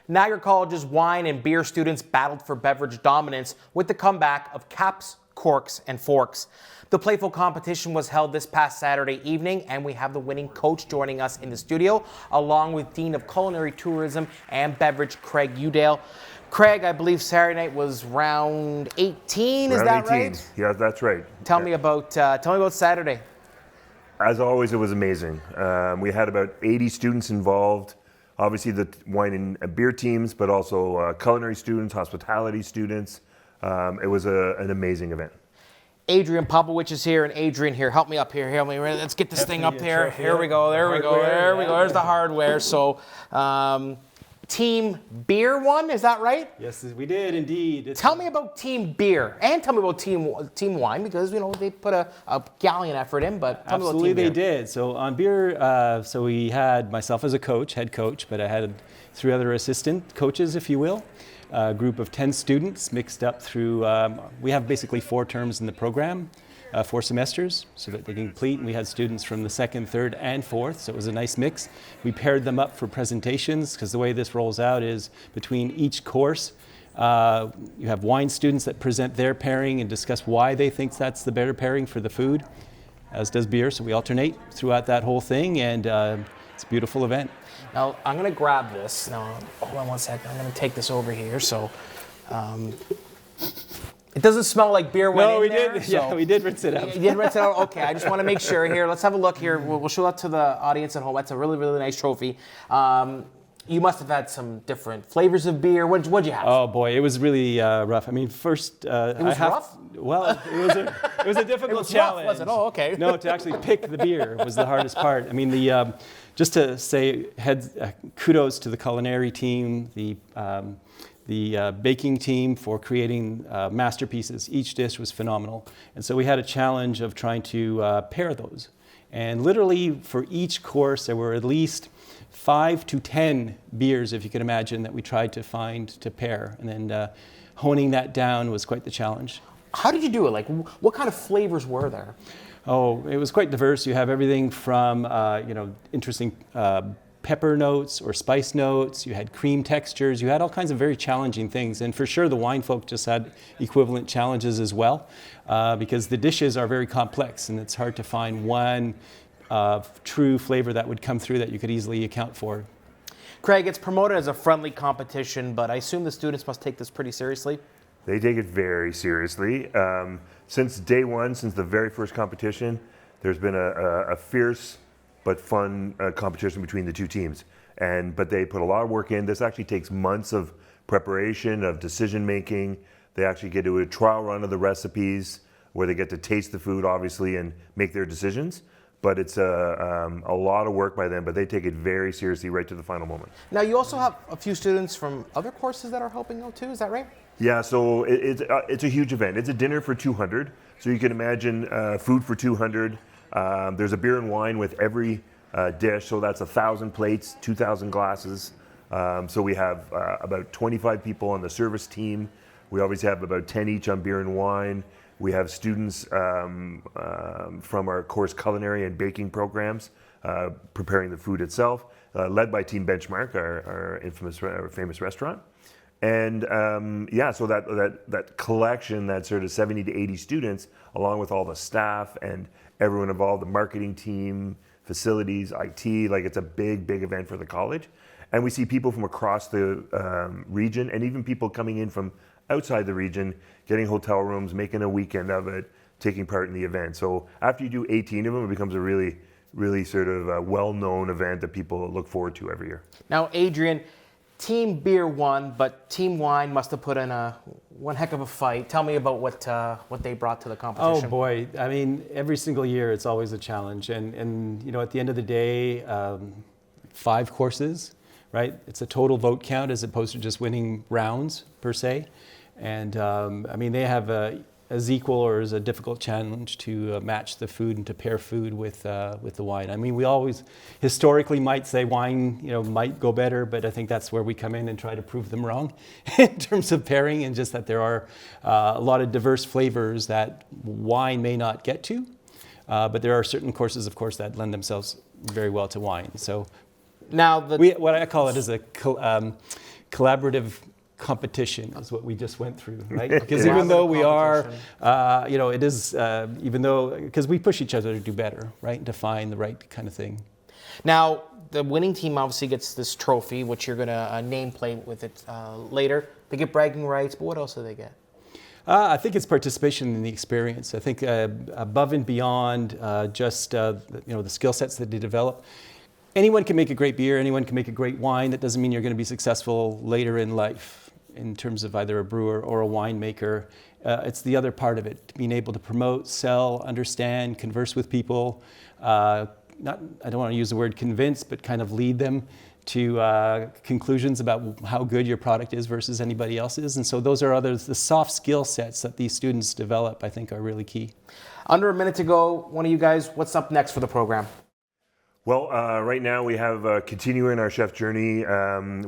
Niagara College's wine and beer students battled for beverage dominance with the comeback of Caps, Corks, and Forks. The playful competition was held this past Saturday evening, and we have the winning coach joining us in the studio, along with Dean of Culinary Tourism and Beverage, Craig Udale. Craig, I believe Saturday night was round 18, is that right? Yeah, that's right. Tell me about Saturday. As always, it was amazing. We had about 80 students involved. Obviously, the wine and beer teams, but also culinary students, hospitality students. It was an amazing event. Adrian Popovich is here, and Adrian, here, help me up here. Let's get this thing up here. Here we go. There we go. There's the hardware. So, Team Beer won, is that right? Yes, we did indeed. Tell me about Team Beer, and tell me about Team Wine, because they put a gallant effort in. But tell me about Team Beer. Absolutely, they did. So on beer, so we had myself as a coach, head coach, but I had 3 other assistant coaches, if you will. A group of 10 students mixed up through, we have basically 4 terms in the program, 4 semesters, so that they can complete. And we had students from the 2nd, 3rd, and 4th, so it was a nice mix. We paired them up for presentations, because the way this rolls out is between each course, you have wine students that present their pairing and discuss why they think that's the better pairing for the food, as does beer, so we alternate throughout that whole thing, and it's a beautiful event. Now, I'm going to grab this. Now, hold on one second. I'm going to take this over here. So, it doesn't smell like beer went in there. Did. Yeah, we did rinse it out. You did rinse it out? Okay, I just want to make sure here. Let's have a look here. We'll show that to the audience at home. That's a really, really nice trophy. You must have had some different flavors of beer. What'd you have? Oh boy, it was really rough. I mean, first, it was rough. Well, it was a difficult challenge. Rough, was it? Oh, okay. No, to actually pick the beer was the hardest part. I mean, just to say, kudos to the culinary team, the baking team for creating masterpieces. Each dish was phenomenal, and so we had a challenge of trying to pair those. And literally, for each course, there were at least 5 to 10 beers, if you can imagine, that we tried to find to pair. And then honing that down was quite the challenge. How did you do it? Like, what kind of flavors were there? Oh, it was quite diverse. You have everything from, interesting pepper notes or spice notes. You had cream textures. You had all kinds of very challenging things. And for sure, the wine folk just had equivalent challenges as well, because the dishes are very complex, and it's hard to find one true flavor that would come through that you could easily account for. Craig, it's promoted as a friendly competition, but I assume the students must take this pretty seriously? They take it very seriously. Since day one, since the very first competition, there's been a fierce but fun competition between the 2 teams. But they put a lot of work in. This actually takes months of preparation, of decision making. They actually get to do a trial run of the recipes where they get to taste the food, obviously, and make their decisions. But it's a lot of work by them, but they take it very seriously right to the final moment. Now, you also have a few students from other courses that are helping out too, is that right? Yeah, so it's a huge event. It's a dinner for 200, so you can imagine food for 200. There's a beer and wine with every dish, so that's 1,000 plates, 2,000 glasses. So we have about 25 people on the service team. We always have about 10 each on beer and wine. We have students from our course culinary and baking programs preparing the food itself, led by Team Benchmark, our famous restaurant. And so that collection, that sort of 70 to 80 students, along with all the staff and everyone involved, the marketing team, facilities, IT, like it's a big, big event for the college. And we see people from across the region, and even people coming in from outside the region, getting hotel rooms, making a weekend of it, taking part in the event. So after you do 18 of them, it becomes a really, really sort of well-known event that people look forward to every year. Now, Adrian, Team Beer won, but Team Wine must have put in one heck of a fight. Tell me about what they brought to the competition. Oh boy, I mean, every single year it's always a challenge. And at the end of the day, 5 courses, right? It's a total vote count as opposed to just winning rounds per se. And they have as equal or as a difficult challenge to match the food and to pair food with the wine. I mean, we always historically might say wine, might go better, but I think that's where we come in and try to prove them wrong in terms of pairing, and just that there are a lot of diverse flavors that wine may not get to, but there are certain courses, of course, that lend themselves very well to wine. So now, what I call it is a collaborative competition is what we just went through, right? Because Yeah. even though we are, Competition. it is, even though, because we push each other to do better, right? And to find the right kind of thing. Now, the winning team obviously gets this trophy, which you're going to nameplate with it later. They get bragging rights, but what else do they get? I think it's participation in the experience. I think above and beyond just the skill sets that they develop. Anyone can make a great beer, anyone can make a great wine. That doesn't mean you're going to be successful later in life in terms of either a brewer or a winemaker. It's the other part of it, being able to promote, sell, understand, converse with people. I don't want to use the word convince, but kind of lead them to conclusions about how good your product is versus anybody else's. And so those are the soft skill sets that these students develop, I think, are really key. Under a minute to go, one of you guys, what's up next for the program? Well, right now we have continuing our chef journey.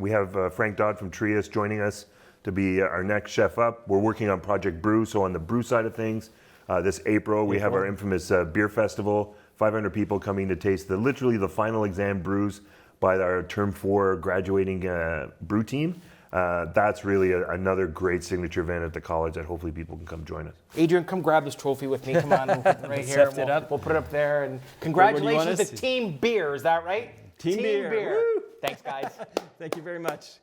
We have Frank Dodd from Trias joining us to be our next chef up. We're working on Project Brew, so on the brew side of things, this April we have our infamous beer festival. 500 people coming to taste literally the final exam brews by our Term 4 graduating brew team. That's really another great signature event at the college that hopefully people can come join us. Adrian, come grab this trophy with me. Come on, we'll put it right here. We'll put it up there. And congratulations to Team Beer. Is that right? Team Beer. Thanks, guys. Thank you very much.